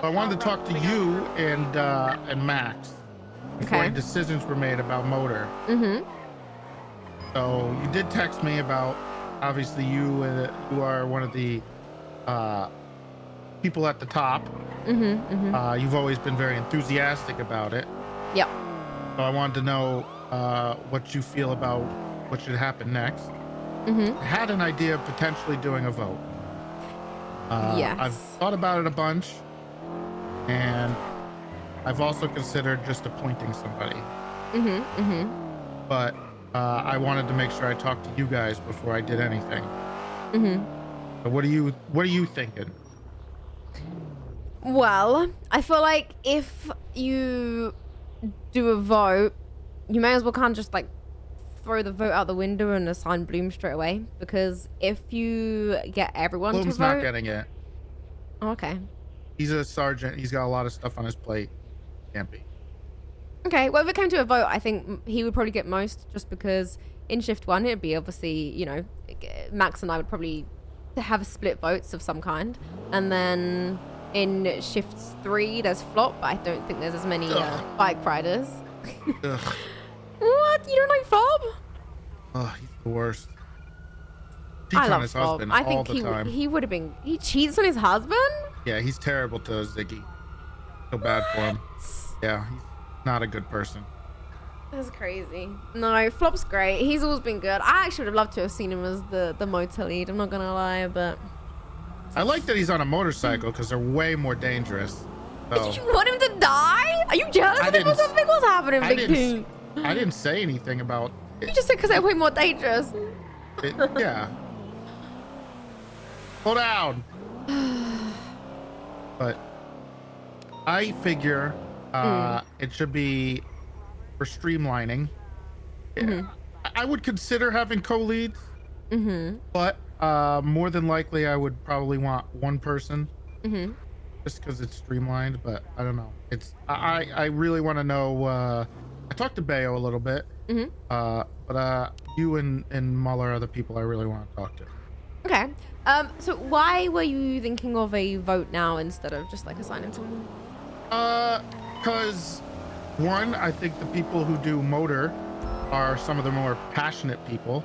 I wanted to talk to you and Max before any decisions were made about motor. So you did text me about, obviously you are one of the people at the top. You've always been very enthusiastic about it. Yep. So I wanted to know what you feel about what should happen next. I had an idea of potentially doing a vote. Yes. I've thought about it a bunch, and I've also considered just appointing somebody. But I wanted to make sure I talked to you guys before I did anything. So what are you thinking? Well, I feel like if you do a vote, you may as well kind of just like throw the vote out the window and assign Bloom straight away, because if you get everyone Bloom's to vote, not getting it. Oh, okay. He's a sergeant. He's got a lot of stuff on his plate. Can't be. Okay, well, if it came to a vote, I think he would probably get most, just because in shift 1 it'd be obviously, you know, Max and I would probably have split votes of some kind, and then in shift 3 there's Flop, but I don't think there's as many bike riders. What? You don't like Flop? Oh, he's the worst. I love Flop. I think he would have been. He cheats on his husband? Yeah, he's terrible to Ziggy. Feel bad for him. Yeah, he's not a good person. That's crazy. No, Flop's great. He's always been good. I actually would have loved to have seen him as the motor lead. I'm not gonna lie, but I like that he's on a motorcycle because they're way more dangerous. So. Did you want him to die? Are you jealous of him or something? What's happening, Big Two? I didn't say anything about it. You just said because they're way more dangerous. Yeah. Slow down. But I figure it should be for streamlining. I would consider having co-leads, but more than likely I would probably want one person, just because it's streamlined. But I don't know. I really want to know. I talked to Bayo a little bit, but you and Muller are the people I really want to talk to. Okay. So why were you thinking of a vote now instead of just like assigning someone? Because one, I think the people who do motor are some of the more passionate people.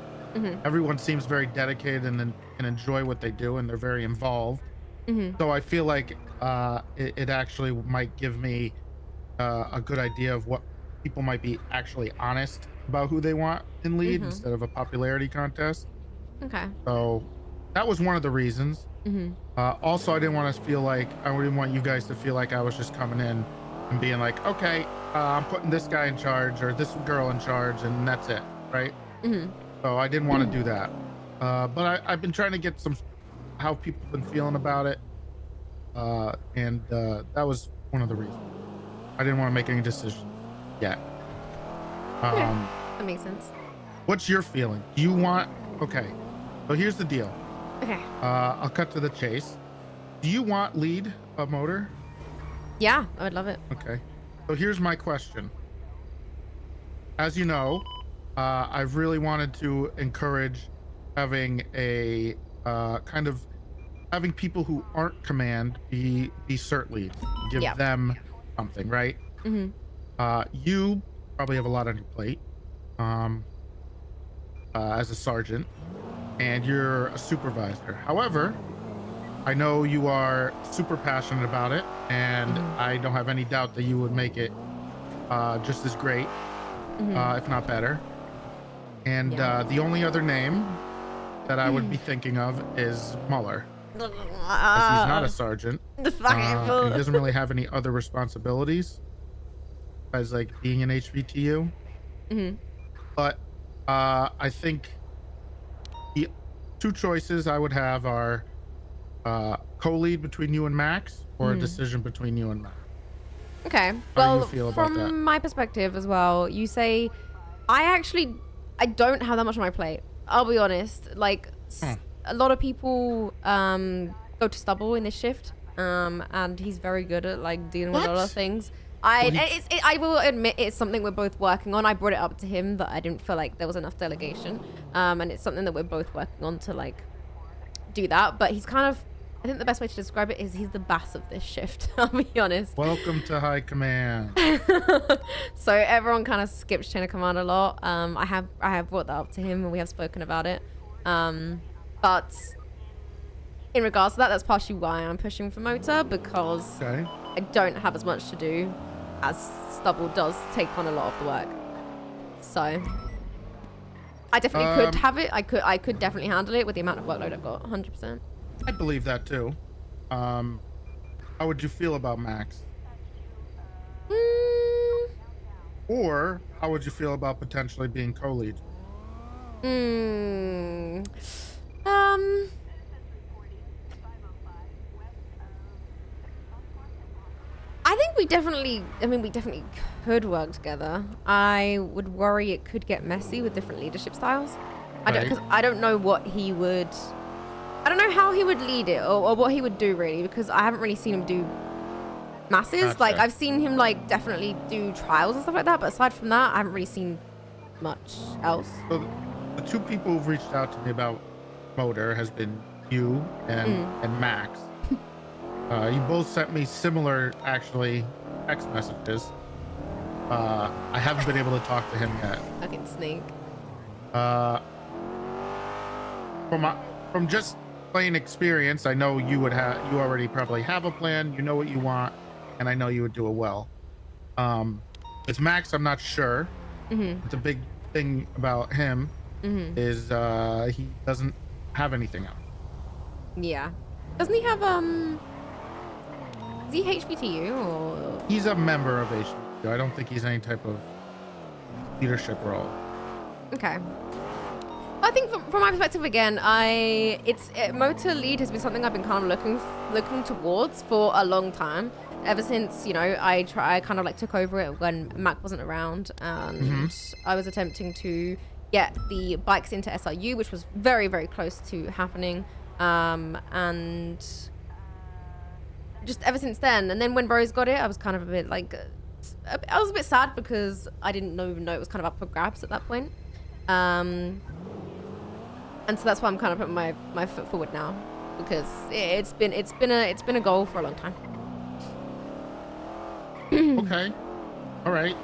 Everyone seems very dedicated and enjoy what they do, and they're very involved. So I feel like it actually might give me a good idea of what people might be actually honest about who they want in lead instead of a popularity contest. Okay. So that was one of the reasons. Also, I didn't want to feel like, I didn't want you guys to feel like I was just coming in and being like, okay, I'm putting this guy in charge or this girl in charge and that's it, right? So I didn't want to do that. But I've been trying to get how people have been feeling about it. And that was one of the reasons. I didn't want to make any decisions yet. Okay. That makes sense. What's your feeling? Do you want, okay, so here's the deal. Okay. I'll cut to the chase. Do you want lead a motor? Yeah, I would love it. Okay. So here's my question. As you know, I've really wanted to encourage having a kind of having people who aren't command be cert leads. Give them something, right? You probably have a lot on your plate as a sergeant, and you're a supervisor. However, I know you are super passionate about it, and I don't have any doubt that you would make it just as great, if not better. And the only other name that I would be thinking of is Muller. Because he's not a sergeant. And he doesn't really have any other responsibilities besides like being an HVTU. But I think the two choices I would have are co-lead between you and Max, or a decision between you and Max. Okay. How do you feel about that? From my perspective as well, you say I don't have that much on my plate. I'll be honest. Like a lot of people go to stubble in this shift, and he's very good at like dealing with a lot of things. I will admit it's something we're both working on. I brought it up to him that I didn't feel like there was enough delegation, and it's something that we're both working on to like do that. But he's kind of I think the best way to describe it is he's the boss of this shift. I'll be honest. Welcome to high command. So everyone kind of skips chain of command a lot. I have brought that up to him and we have spoken about it. But in regards to that, that's partially why I'm pushing for motor, because Okay. I don't have as much to do as stubble does take on a lot of the work. So I definitely could have it. I could definitely handle it with the amount of workload I've got, 100%. I believe that too. How would you feel about Max? Or how would you feel about potentially being co-lead? I think we definitely could work together. I would worry it could get messy with different leadership styles. Because I don't know what he would. I don't know how he would lead it or what he would do really, because I haven't really seen him do masses. Gotcha. Like I've seen him like definitely do trials and stuff like that, but aside from that, I haven't really seen much else. So the two people who've reached out to me about motor has been you and Max. You both sent me similar, actually, text messages. I haven't been able to talk to him yet. Fucking snake. From just plain experience, I know you already probably have a plan. You know what you want, and I know you would do it well. With Max, I'm not sure. The big thing about him is he doesn't have anything else. Yeah. Doesn't he have is he HBTU or? He's a member of HBTU. I don't think he's any type of leadership role. Okay. I think from my perspective again, motor lead has been something I've been kind of looking towards for a long time. Ever since, you know, I kind of like took over it when Mac wasn't around, and I was attempting to get the bikes into SRU, which was very, very close to happening. And just ever since then, and then when Rose got it, I was kind of a bit like, I was a bit sad because I didn't even know it was kind of up for grabs at that point. And so that's why I'm kind of putting my foot forward now, because it's been a goal for a long time. Okay. All right.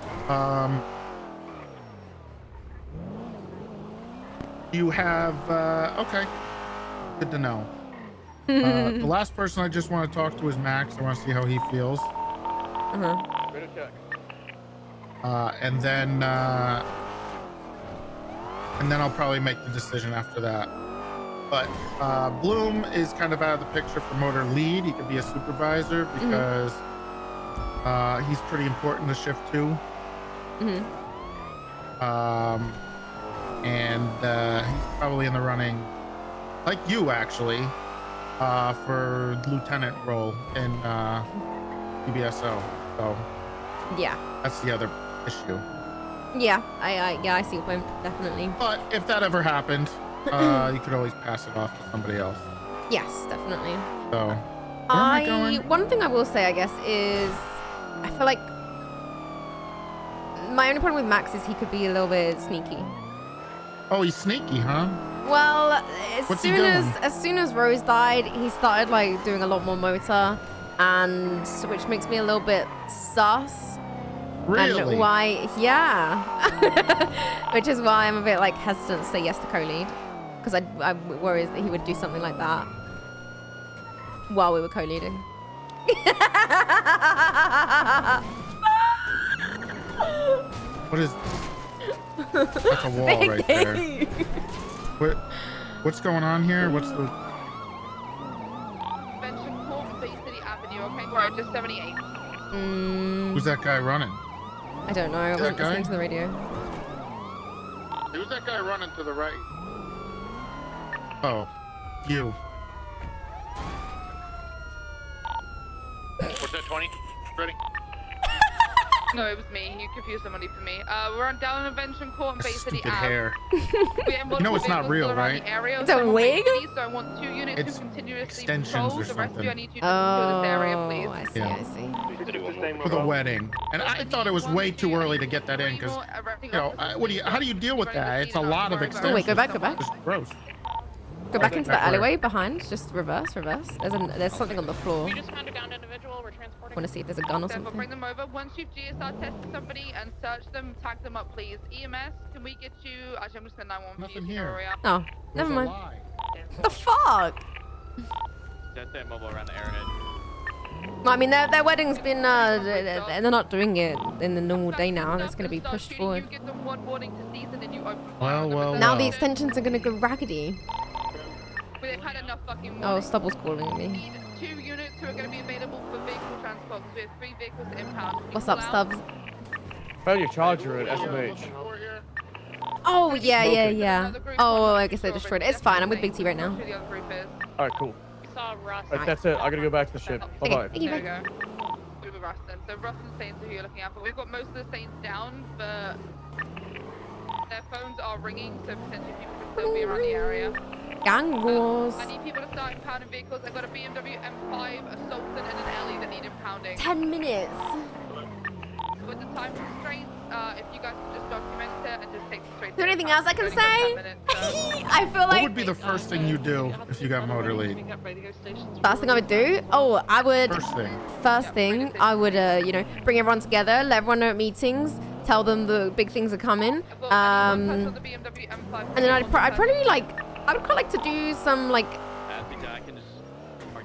You have okay. Good to know. The last person I just want to talk to is Max. I want to see how he feels. And then I'll probably make the decision after that. But Bloom is kind of out of the picture for motor lead. He could be a supervisor because he's pretty important to shift 2. And he's probably in the running, like you actually, for lieutenant role in PBSO. So yeah, that's the other issue. Yeah, I see your point, definitely. But if that ever happened, you could always pass it off to somebody else. Yes, definitely. So, where am I going? One thing I will say, I guess, is I feel like my only problem with Max is he could be a little bit sneaky. Oh, he's sneaky, huh? Well, What's he doing? as soon as Rose died, he started like doing a lot more motor, and which makes me a little bit sus. Really? And why? Yeah. Which is why I'm a bit like hesitant to say yes to co-lead, because I worry that he would do something like that while we were co-leading. What is? That's a wall right there. What's going on here? What's the? Convention Court, Bay City Avenue, okay? We're just 78. Who's that guy running? I don't know. I wasn't listening to the radio. Who's that guy running to the right? Oh, you. What's that, 20? Ready? No, it was me. You confused somebody for me. We're on down in Invention Court and Bay City Stupid Ave. hair. You know it's not real, right? It's a wig? So I want 2 units It's to continuously extensions patrol. or The rest of you, I something. need you to secure this area, please. I see, Yeah. I see. For the wedding, and I thought it was way too early to get that in because, you know, how do you deal with that? It's a lot of extensions. Oh wait, go back. It's gross. Go back into the Back where? alleyway behind. Just reverse. There's something on the floor. We just found a downed individual. We're transporting. Want to see if there's a gun or Therefore, bring something. them over. Once you've GSR tested somebody and searched them, tag them up, please. EMS, can we get you? Actually, I'm just gonna 911 Nothing for you. here. Hurry up. Oh, It was never a mind. lie. What the fuck? Don't stay mobile around the arrowhead. Well, I mean, their wedding's been, they're not doing it in the normal day now. It's going to be pushed forward. You give them one warning to cease and then you open fire on them. Well, Now the well. extensions are going to go raggedy. But they've had enough fucking Oh, warning. Stubble's calling We me. need 2 units who are going to be available for vehicle transport. So we have 3 vehicles to impound. Can you What's up, pull out? Stubbs? Found your charger at SMH. Oh, yeah. Another group Oh, on I guess they Nopixel destroyed it. It's fine. I'm with Big T right now. Who the other group is. Alright, cool. We saw Russ. Alright, that's it. I gotta go back to the ship. Okay, Bye-bye. thank you, There we bye. go. We'll be Russ then. So Russ and Saints are who you're looking at, but we've got most of the Saints down, but their phones are ringing, so potentially people could still be around the area. Gang wars. I need people to start impounding vehicles. I've got a BMW M5, a Sultan, and an Ellie that need impounding. 10 minutes. With the time constraints, if you guys can just document it and just take it straight. Is there to anything the else I impound, can it's only say? got 10 minutes, so- I feel What like would be the first thing you do if you got motor lead? first thing I would do. Oh, I would. First thing. I would, you know, bring everyone together, let everyone know at meetings, tell them the big things are coming. I've got one person on the BMW M5. And then I'd probably like, I would quite like to do some like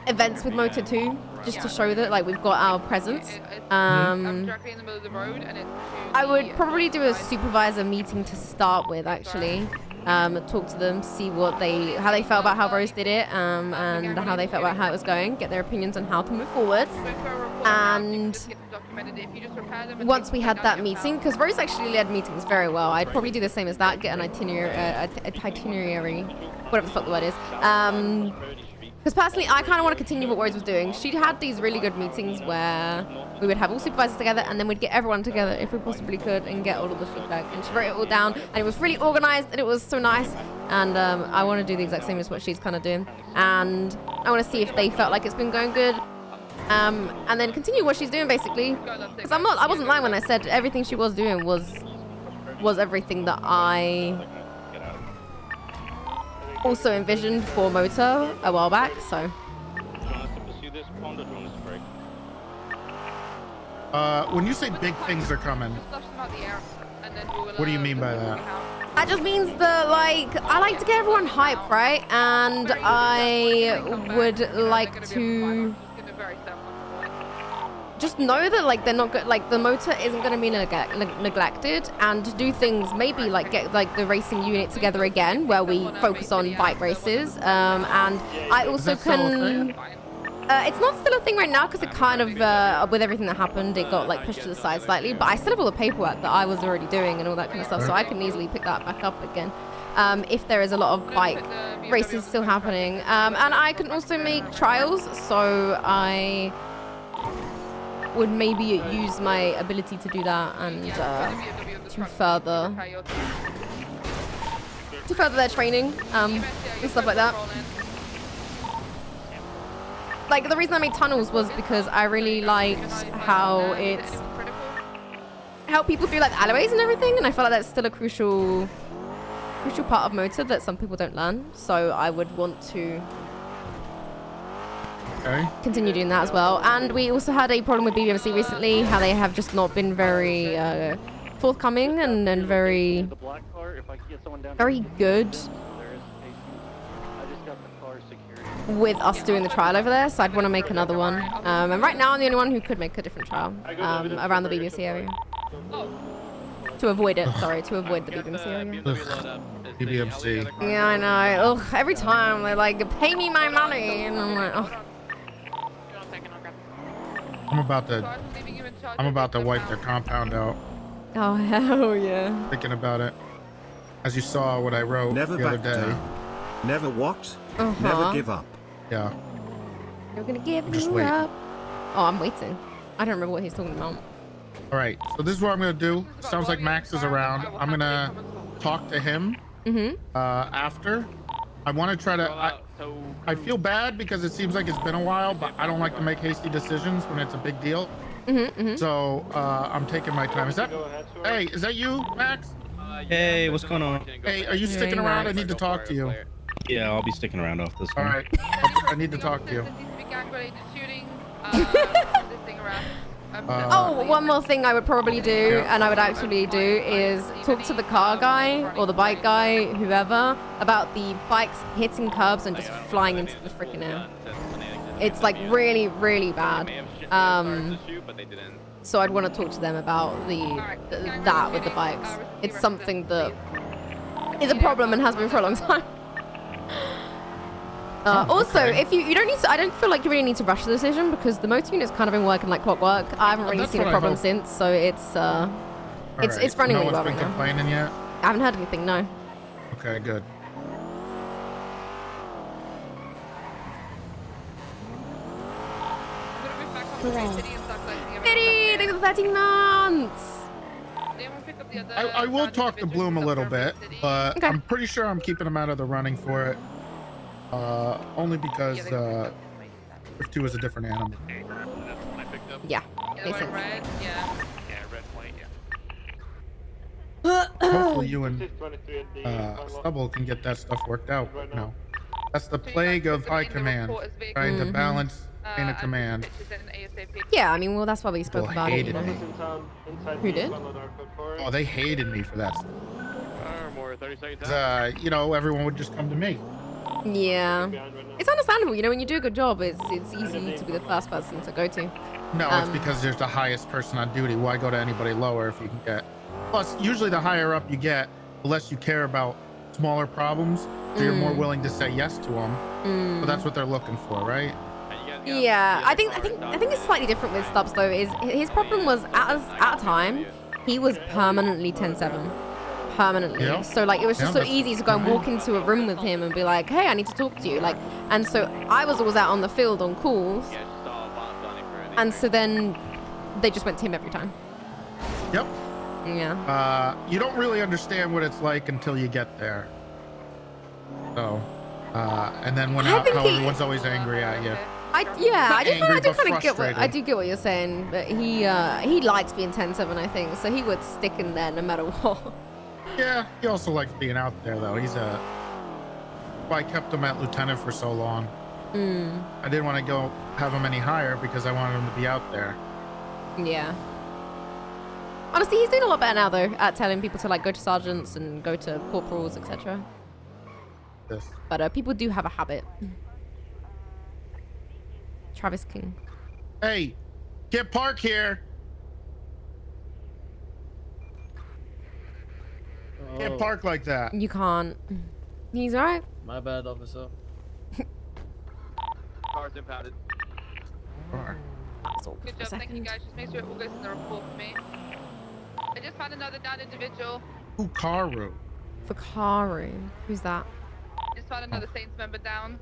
events with Motor 2, just to show that like we've got our presence. I'm directly in the middle of the road, and it's. I would probably do a supervisor meeting to start with, actually. Talk to them, see how they felt about how Rose did it, and how they felt about how it was going, get their opinions on how to move forward. And once we had that meeting, because Rose actually led meetings very well, I'd probably do the same as that, get an itinerary, whatever the fuck the word is. Because personally, I kind of want to continue what Rose was doing. She had these really good meetings where we would have all supervisors together, and then we'd get everyone together if we possibly could and get all of the feedback. And she wrote it all down, and it was really organized, and it was so nice. And I want to do the exact same as what she's kind of doing. And I want to see if they felt like it's been going good. And then continue what she's doing, basically. Because I wasn't lying when I said everything she was doing was everything that I also envisioned for Motor a while back, so. When you say big things are coming, what do you mean by that? That just means that, like, I like to get everyone hyped, right? And I would like to just know that, like, they're not good, like, the Motor isn't going to be neglected, and do things, maybe, like, get, like, the racing unit together again, where we focus on bike races, and I also can... it's not still a thing right now, because it kind of, with everything that happened, it got, like, pushed to the side slightly, but I still have all the paperwork that I was already doing and all that kind of stuff, so I can easily pick that back up again. If there is a lot of bike races still happening. And I can also make trials, so I would maybe use my ability to do that and to further their training and stuff like that. Like, the reason I made tunnels was because I really liked how it's helped people through, like, the alleyways and everything, and I feel like that's still a crucial part of Motor that some people don't learn, so I would want to continue doing that as well. And we also had a problem with BBMC recently, how they have just not been very forthcoming and very good with us doing the trial over there, so I'd want to make another one. And right now I'm the only one who could make a different trial around the BBMC area. To avoid it, sorry, to avoid the BBMC area. BBMC. Yeah, I know. Ugh, every time they're like, pay me my money, and I'm like, oh. I'm about to wipe their compound out. Oh, hell yeah. Thinking about it. As you saw what I wrote Never the other back day. down. Never what? Never give up. Yeah. You're gonna give Just me wait. up. Oh, I'm waiting. I don't remember what he's talking about. All right. So this is what I'm gonna do. Sounds like Max is around. I'm gonna talk to him. After. I want to try to. I feel bad because it seems like it's been a while, but I don't like to make hasty decisions when it's a big deal. So I'm taking my time. Is that? Hey, is that you, Max? Hey, what's going on? Hey, are you sticking around? I need to talk to you. Yeah, I'll be sticking around off this All one. right. I need to talk to you. There seems to be gang-related shooting, resisting arrest. Oh, one more thing I would probably do, and I would actually do, is talk to the car guy or the bike guy, whoever, about the bikes hitting curbs and just flying into the freaking air. It's like really, really bad. So I'd want to talk to them about that with the bikes. It's something that is a problem and has been for a long time. Also, if you don't need to, I don't feel like you really need to rush the decision because the motor unit's kind of been working like clockwork. I haven't really seen a problem since, so it's running really well right now. No one's been complaining yet? I haven't heard anything, no. Okay, good. City, thanks for 13 months. I will talk to Bloom a little bit, but Okay. I'm pretty sure I'm keeping him out of the running for it. Only because Rift 2 is a different animal. Yeah, makes sense. Yeah, red, white, Hopefully you and Stubble can get that stuff worked out. No, that's the plague of high command, trying to balance chain of command. Yeah, I mean, well, that's why we spoke about it. You know? Me. Who did? Oh, they hated me for that. More 30 seconds. You know, everyone would just come to me. Yeah, it's understandable. You know, when you do a good job, it's easy to be the first person to go to. No, it's because there's the highest person on duty. Why go to anybody lower if you can get? Plus, usually the higher up you get, the less you care about smaller problems, so you're more willing to say yes to them. So that's what they're looking for, right? Yeah, I think it's slightly different with Stubbs though. Is his problem was at a time he was permanently 10-7. Permanently. Yeah. So like it was just Yeah, so easy to go and walk into a room with him and be like, hey, I need to talk to you. Like, and so I was always out on the field on calls. And so then they just went to him every time. Yep. Yeah. You don't really understand what it's like until you get there. So, and then when how everyone's always angry at you. I do kind of get what you're saying, but he likes being 10-7, I think, so he would stick in there no matter what. Yeah, he also likes being out there though. Why I kept him at lieutenant for so long. I didn't want to go have him any higher because I wanted him to be out there. Yeah. Honestly, he's doing a lot better now though at telling people to like go to sergeants and go to corporals, etc. Yes. But people do have a habit. Travis King. Hey, get park here. Can't park like that. You can't. He's alright. My bad, officer. Cars impounded. That's all Good job, thank you guys. Just make sure it all goes in the report for me. I just found another downed individual. Fukaru. Fukaru. Who's that? Just found another Saints member down.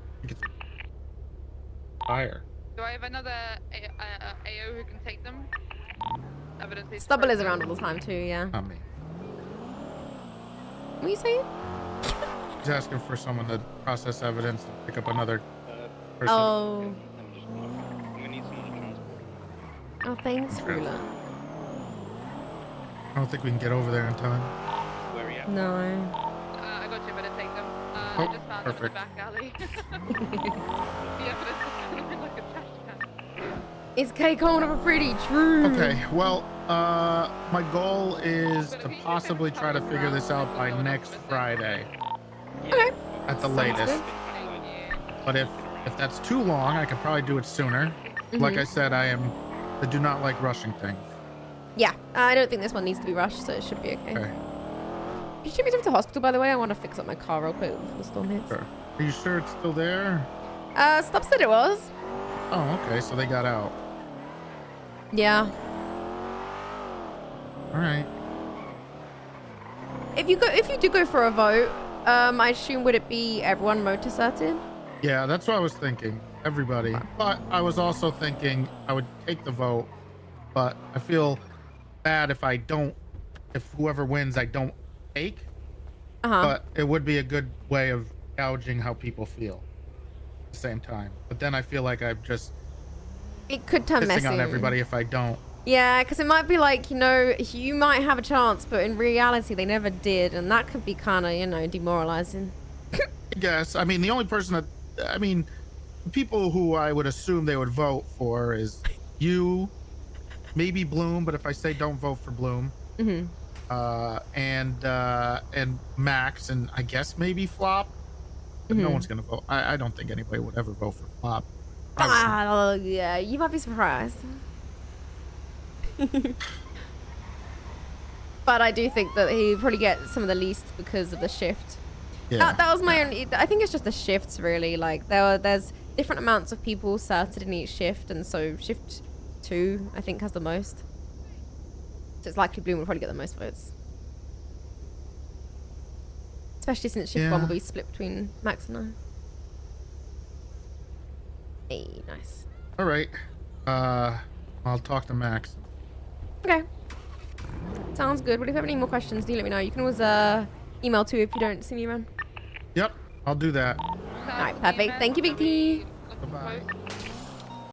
Fire. Do I have another AO who can take them? Evidence is Stubble is around all the time too, yeah. Not me. What are you saying? He's asking for someone to process evidence and pick up another person. Oh. We need someone to transport. Oh, thanks, Okay. Rula. I don't think we can get over there in time. Where are you at? No. I got you, better take them. I just found them in the perfect. back alley. The evidence is kind of like a trash can. Is K Cohen of a pretty true? Okay, well, my goal is to possibly try to figure this out by next Friday. Okay. At the Sounds latest. good. Thank you. But if that's too long, I could probably do it sooner. Like I said, I do not like rushing things. Yeah, I don't think this one needs to be rushed, so it should be okay. Okay, You should be taken to hospital, by the way. I want to fix up my car real quick before the storm hits. sure. Are you sure it's still there? Stubb said it was. Oh, okay, so they got out. Yeah. All right. If you do go for a vote, I assume would it be everyone motor certain? Yeah, that's what I was thinking. Everybody. But I was also thinking I would take the vote, but I feel bad if whoever wins, I don't take. But it would be a good way of gouging how people feel at the same time. But then I feel like I'm just It could turn messy. pissing on everybody if I don't. Yeah, because it might be like, you might have a chance, but in reality they never did, and that could be kind of, demoralizing. I guess. I mean, the only person that, I mean, the people who I would assume they would vote for is you, maybe Bloom, but if I say don't vote for Bloom, and Max, and I guess maybe Flop, but no one's gonna vote. I don't think anybody would ever vote for Flop. Yeah, you might be surprised. But I do think that he probably gets some of the least because of the shift. Yeah. That was my only. I think it's just the shifts really. Like there's different amounts of people started in each shift, and so shift 2 I think has the most. So it's likely Bloom will probably get the most votes, especially since shift 1 will be split between Max and I. Hey, nice. All right. I'll talk to Max. Okay. Sounds good. Well, if you have any more questions, do let me know. You can always email too if you don't see me around. Yep, I'll do that. All right, perfect. Thank you, Big T. Bye-bye.